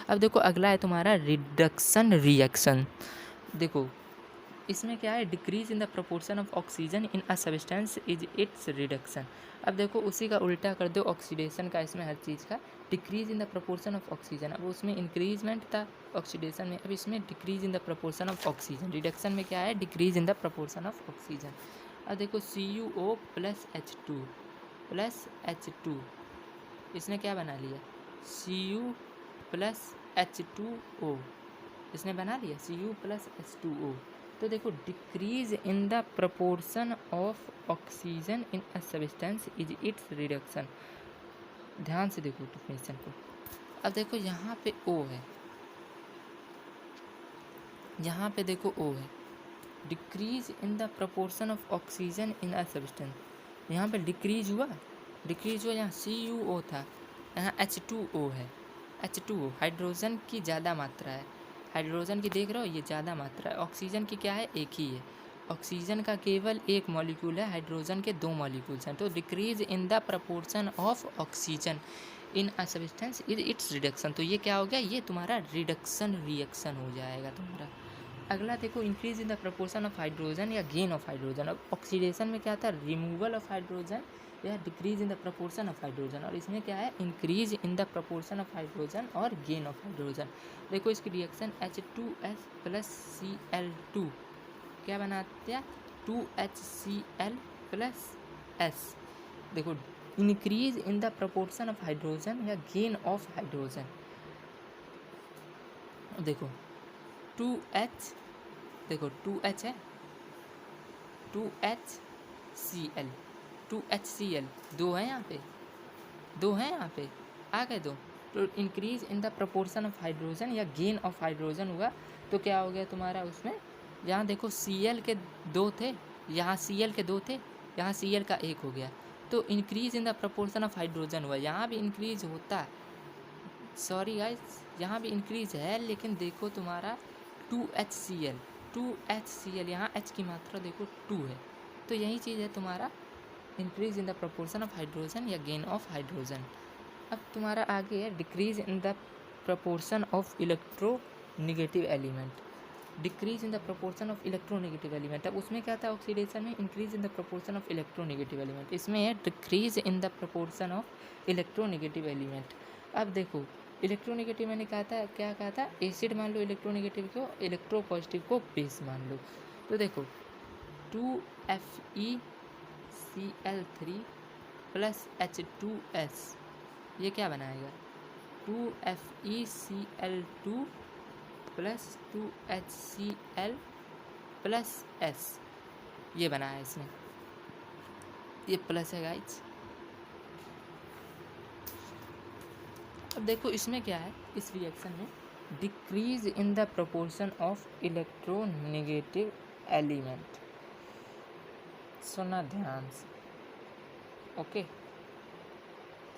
अब देखो अगला है तुम्हारा रिडक्शन रिएक्शन। देखो इसमें क्या है, decrease in the proportion of oxygen in a substance is it's reduction. अब देखो उसी का उल्टा कर दो ऑक्सीडेशन का, इसमें हर चीज़ का decrease in the proportion of oxygen, अब उसमें इंक्रीजमेंट था ऑक्सीडेशन में, अब इसमें decrease in the proportion of oxygen. Reduction में क्या है, decrease in the proportion of oxygen. अब देखो CuO plus H2 plus H2, इसने क्या बना लिया, Cu प्लस H2O, इसने बना लिया Cu प्लस H2O। तो देखो decrease in the proportion of oxygen in a substance is it's reduction. ध्यान से देखो डिफिनेशन को। अब देखो यहाँ पे O है, यहाँ पे देखो O है, decrease in the proportion of oxygen in a substance, यहाँ पे डिक्रीज हुआ, यहाँ CuO था, यहाँ H2O है, H2O हाइड्रोजन की ज़्यादा मात्रा है, हाइड्रोजन की देख रहे हो ये ज़्यादा मात्रा है, ऑक्सीजन की क्या है, एक ही है, ऑक्सीजन का केवल एक मॉलिक्यूल है, हाइड्रोजन के 2 मॉलिक्यूल्स हैं। तो decrease in the proportion of oxygen in a substance is it's reduction. तो ये क्या हो गया, ये तुम्हारा रिडक्शन रिएक्शन हो जाएगा तुम्हारा। अगला देखो increase in the proportion of hydrogen या गेन ऑफ हाइड्रोजन। अब ऑक्सीडेशन में क्या था, रिमूवल ऑफ हाइड्रोजन या decrease in the proportion of hydrogen, और इसमें क्या है, increase in the proportion of hydrogen और गेन ऑफ हाइड्रोजन। देखो इसकी रिएक्शन H2S प्लस Cl2 क्या बनाते हैं, 2HCl प्लस S। देखो increase in the proportion of hydrogen या गेन ऑफ हाइड्रोजन। देखो 2H, देखो 2H है, 2HCl, 2HCl, दो है यहाँ पे, दो है यहाँ पे, आ गए दो। तो increase in the proportion of hydrogen या गेन ऑफ हाइड्रोजन हुआ, तो क्या हो गया तुम्हारा उसमें, यहाँ देखो Cl के 2 थे, यहाँ Cl के 2 थे, यहाँ Cl का 1 हो गया, तो increase in the proportion of hydrogen हुआ, यहाँ भी इंक्रीज होता, सॉरी गाइस यहाँ भी इंक्रीज है, लेकिन देखो तुम्हारा 2HCl, 2HCl यहाँ H की मात्रा देखो 2 है, तो यही चीज़ है तुम्हारा increase in the proportion of hydrogen या गेन ऑफ हाइड्रोजन। अब तुम्हारा आगे है decrease in the proportion of electronegative element, decrease in the proportion of electronegative element. अब उसमें क्या था, ऑक्सीडेशन में increase in the proportion of electronegative element, इसमें है decrease in the proportion of electronegative element. अब देखो इलेक्ट्रोनेगेटिव मैंने कहा था, क्या कहा था, एसिड मान लो इलेक्ट्रोनेगेटिव को, इलेक्ट्रो पॉजिटिव को बेस मान लो। तो देखो 2FeCl3 प्लस H2S, ये क्या बनाएगा, 2FeCl2 plus 2HCl plus S, ये बनाया इसने, ये प्लस है गाइज। अब देखो इसमें क्या है, इस रिएक्शन में decrease in the proportion of electronegative element, सुना ध्यान से, ओके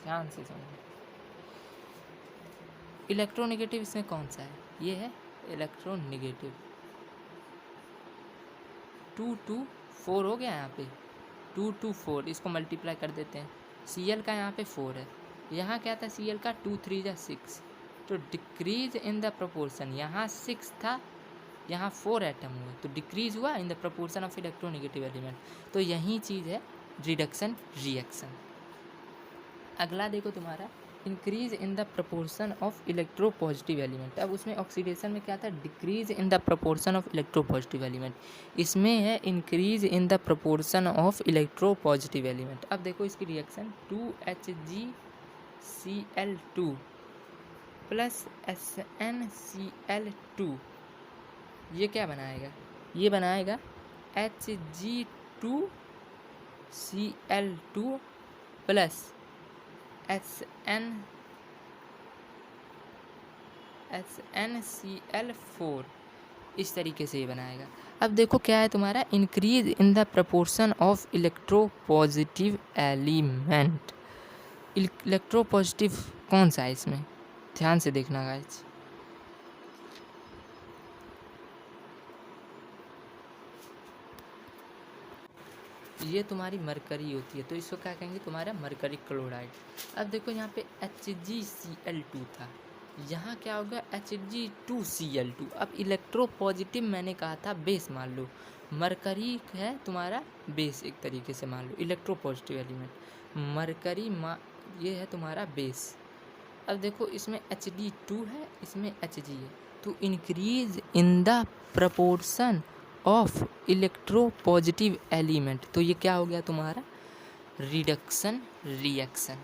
ध्यान से सुनो। इलेक्ट्रोनेगेटिव इसमें कौन सा है, ये है इलेक्ट्रोनेगेटिव, 2 2 4 हो गया यहाँ पे, 2 2 4, इसको मल्टीप्लाई कर देते हैं, Cl का यहाँ पे 4 है, यहाँ क्या था Cl का 2 3 जा 6, तो डिक्रीज इन द प्रोपोर्शन, यहाँ 6 था, यहाँ 4 एटम हुए, तो डिक्रीज हुआ in the proportion of electronegative element, तो यही चीज़ है रिडक्शन रिएक्शन। अगला देखो तुम्हारा increase in the proportion of electro positive element. अब उसमें ऑक्सीडेशन में क्या था, decrease in the proportion of electro positive element, इसमें है increase in the proportion of electro positive element. अब देखो इसकी रिएक्शन 2HgCl2 प्लस SnCl2, ये क्या बनाएगा, ये बनाएगा Hg2Cl2 प्लस SnCl4, इस तरीके से ये बनाएगा। अब देखो क्या है तुम्हारा, increase in the proportion of electro positive element. Electro positive कौन सा है इसमें, ध्यान से देखना गाइस, ये तुम्हारी मरकरी होती है, तो इसको क्या कहेंगे, तुम्हारा मरकरी क्लोराइड। अब देखो यहाँ पे HgCl2 था, यहाँ क्या होगा Hg2Cl2। अब इलेक्ट्रोपॉजिटिव मैंने कहा था बेस मान लो, मरकरी है तुम्हारा बेस, एक तरीके से मान लो इलेक्ट्रोपॉजिटिव एलिमेंट मरकरी ये है तुम्हारा बेस। अब देखो इसमें Hd2 है, इसमें Hg है, तो increase in the proportion of electropositive element, तो ये क्या हो गया तुम्हारा रिडक्शन रिएक्शन।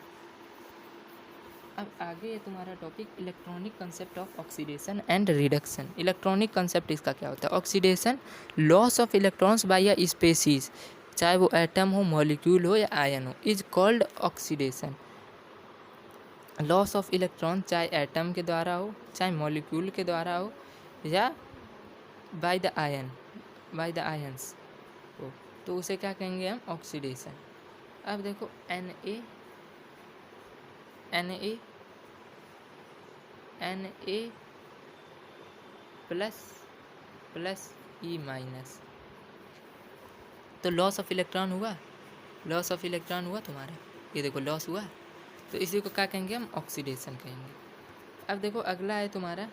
अब आगे है तुम्हारा topic electronic concept of oxidation and reduction. Electronic concept इसका क्या होता है? Oxidation loss of electrons bye a species, चाहे वो एटम हो, मॉलिक्यूल हो या आयन हो, is called oxidation. Loss of electron चाहे एटम के द्वारा हो, चाहे मॉलिक्यूल के द्वारा हो, या बाय द आयंस हो, तो उसे क्या कहेंगे हम? ऑक्सीडेशन। अब देखो Na प्लस E माइनस, तो लॉस ऑफ इलेक्ट्रॉन हुआ तुम्हारा, ये देखो लॉस हुआ, तो इसी को क्या कहेंगे हम? ऑक्सीडेशन कहेंगे। अब देखो अगला है तुम्हारा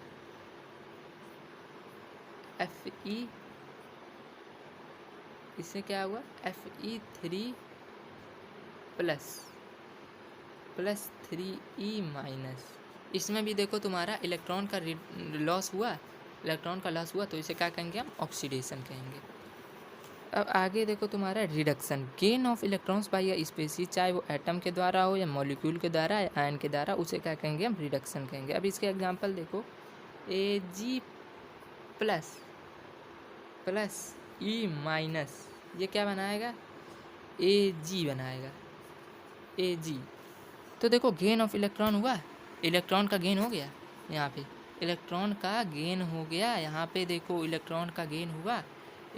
Fe, इससे क्या हुआ? Fe3 प्लस 3E माइनस, इसमें भी देखो तुम्हारा इलेक्ट्रॉन का लॉस हुआ, तो इसे क्या कहेंगे हम? ऑक्सीडेशन कहेंगे। अब आगे देखो तुम्हारा reduction, gain of electrons bye a species, चाहे वो एटम के द्वारा हो या मॉलिक्यूल के द्वारा या आयन के द्वारा, उसे क्या कहेंगे हम? रिडक्शन कहेंगे। अब इसके एग्जांपल देखो Ag प्लस E माइनस, ये क्या बनाएगा? Ag बनाएगा, Ag। तो देखो गेन ऑफ इलेक्ट्रॉन हुआ, इलेक्ट्रॉन का गेन हो गया, यहाँ पे इलेक्ट्रॉन का गेन हो गया, यहाँ पे देखो इलेक्ट्रॉन का गेन हुआ,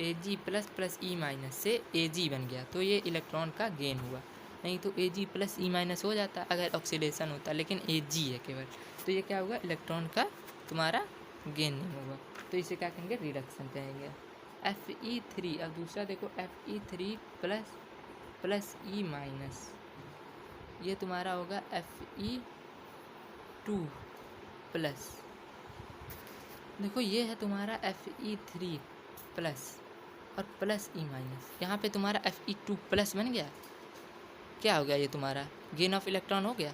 Ag प्लस E माइनस से Ag बन गया, तो ये इलेक्ट्रॉन का गेन हुआ। नहीं तो Ag प्लस E माइनस हो जाता अगर ऑक्सीडेशन होता, लेकिन Ag है केवल, तो ये क्या होगा? इलेक्ट्रॉन का तुम्हारा गेन नहीं होगा, तो इसे क्या कहेंगे? रिडक्शन कहेंगे। Fe3, अब दूसरा देखो Fe3 प्लस E माइनस, ये तुम्हारा होगा Fe2 प्लस, देखो ये है तुम्हारा Fe3 प्लस और प्लस E माइनस, यहाँ पे तुम्हारा Fe2 प्लस बन गया, क्या हो गया? ये तुम्हारा गेन ऑफ इलेक्ट्रॉन हो गया,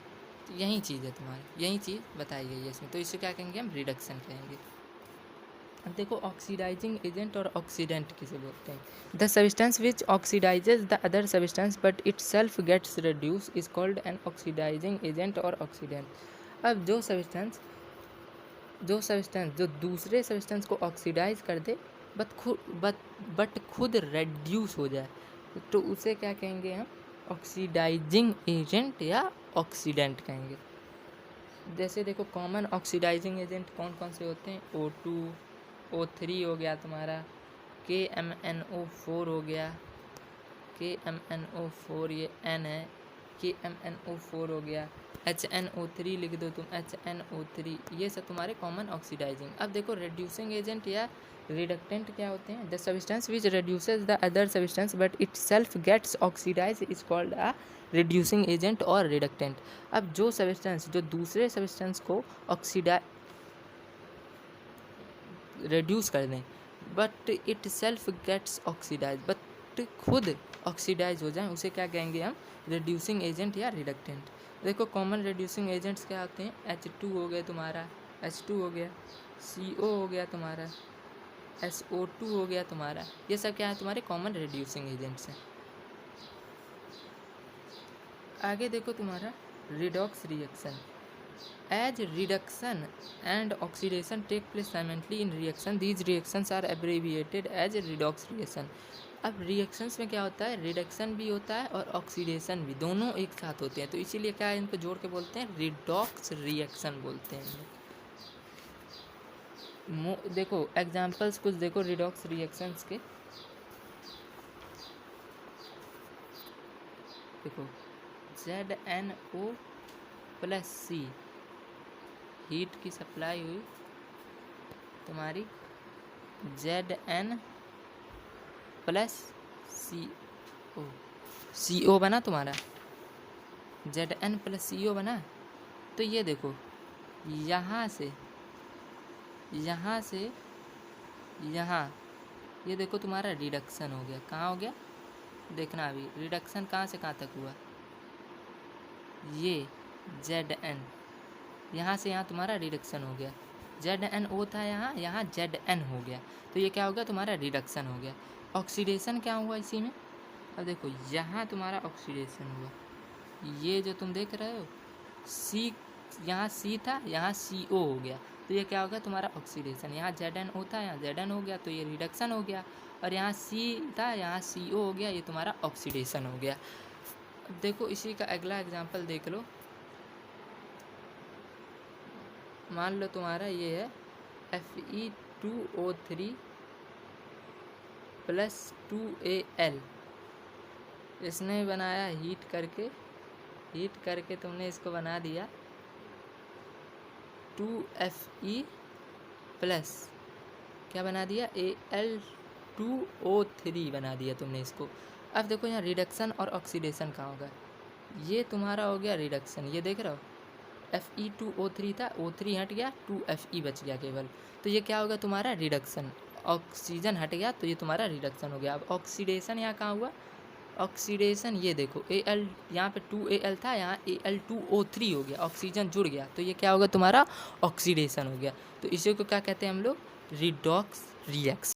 तो यही चीज़ है तुम्हारी, यही चीज़ बताई गई है इसमें, तो इसे क्या कहेंगे हम? रिडक्शन कहेंगे। अब देखो ऑक्सीडाइजिंग एजेंट और ऑक्सीडेंट किसे बोलते हैं? The substance which oxidises the other substance but itself gets reduce is called an oxidising agent और ऑक्सीडेंट। अब जो सब्सटेंस जो दूसरे सब्सटेंस को ऑक्सीडाइज कर दे बट खुद रेड्यूस हो जाए, तो उसे क्या कहेंगे हम? ऑक्सीडाइजिंग एजेंट या ऑक्सीडेंट कहेंगे। जैसे देखो कॉमन ऑक्सीडाइजिंग एजेंट कौन कौन से होते हैं? O2, O3 हो गया तुम्हारा, KMnO4 हो गया, KMnO4 ये N है, KMnO4 हो गया, HNO3 लिख दो तुम, HNO3, ये सब तुम्हारे कॉमन ऑक्सीडाइजिंग। अब देखो रिड्यूसिंग एजेंट या रिडक्टेंट क्या होते हैं? The substance which reduces the other substance but itself gets oxidise is called a reducing agent और रिडक्टेंट। अब जो सब्सटेंस जो दूसरे सब्सटेंस को रिड्यूस कर दें but itself gets oxidise, but खुद ऑक्सीडाइज हो जाए, उसे क्या कहेंगे हम? रिड्यूसिंग एजेंट या रिडक्टेंट। देखो कॉमन रिड्यूसिंग एजेंट्स क्या होते हैं? H2 हो गया तुम्हारा, H2 हो गया, CO हो गया तुम्हारा, SO2 हो गया तुम्हारा, ये सब क्या है? तुम्हारे कॉमन रिड्यूसिंग एजेंट्स हैं। आगे देखो तुम्हारा redox reaction. As reduction and oxidation take place simultaneously in reaction, these reactions are abbreviated as redox reaction. अब रिएक्शंस में क्या होता है? रिडक्शन भी होता है और ऑक्सीडेशन भी, दोनों एक साथ होते हैं, तो इसीलिए क्या है? इनको जोड़ के बोलते हैं रिडॉक्स रिएक्शन बोलते हैं। देखो एग्जाम्पल्स कुछ देखो रिडॉक्स रिएक्शंस के, देखो ZnO प्लस C, हीट की सप्लाई हुई तुम्हारी, Zn प्लस CO बना तुम्हारा, Zn प्लस CO बना, तो ये देखो यहाँ से यहाँ, ये देखो तुम्हारा रिडक्शन हो गया। कहाँ हो गया देखना, अभी रिडक्शन कहाँ से कहाँ तक हुआ, ये Zn, यहाँ से यहाँ तुम्हारा रिडक्शन हो गया। ZnO था यहाँ Zn हो गया, तो ये क्या हो गया तुम्हारा रिडक्शन हो गया। ऑक्सीडेशन क्या हुआ इसी में, अब देखो यहाँ तुम्हारा ऑक्सीडेशन हुआ, ये जो तुम देख रहे हो C, यहाँ C था यहाँ CO हो गया, तो ये क्या हो गया तुम्हारा ऑक्सीडेशन। यहाँ ZnO था यहाँ Zn हो गया, तो ये रिडक्शन हो गया। और यहाँ C था यहाँ CO हो गया, ये तुम्हारा ऑक्सीडेशन हो गया। अब देखो इसी का अगला एग्जांपल देख लो। मान लो तुम्हारा ये है Fe2O3 + 2Al, इसने बनाया हीट करके तुमने इसको बना दिया 2Fe प्लस क्या बना दिया Al2O3 बना दिया तुमने इसको। अब देखो यहाँ रिडक्शन और ऑक्सीडेशन कहाँ होगा, ये तुम्हारा हो गया रिडक्शन, ये देख रहे हो Fe2O3 था, O3 हट गया 2Fe बच गया केवल, तो ये क्या होगा तुम्हारा रिडक्शन। ऑक्सीजन हट गया तो ये तुम्हारा रिडक्शन हो गया। अब ऑक्सीडेशन यहाँ कहाँ हुआ, ऑक्सीडेशन ये देखो Al, यहाँ पे 2Al था यहाँ Al2O3 हो गया, ऑक्सीजन जुड़ गया, तो ये क्या होगा तुम्हारा ऑक्सीडेशन हो गया। तो इसी को क्या कहते हैं हम लोग, रिडॉक्स रिएक्शन।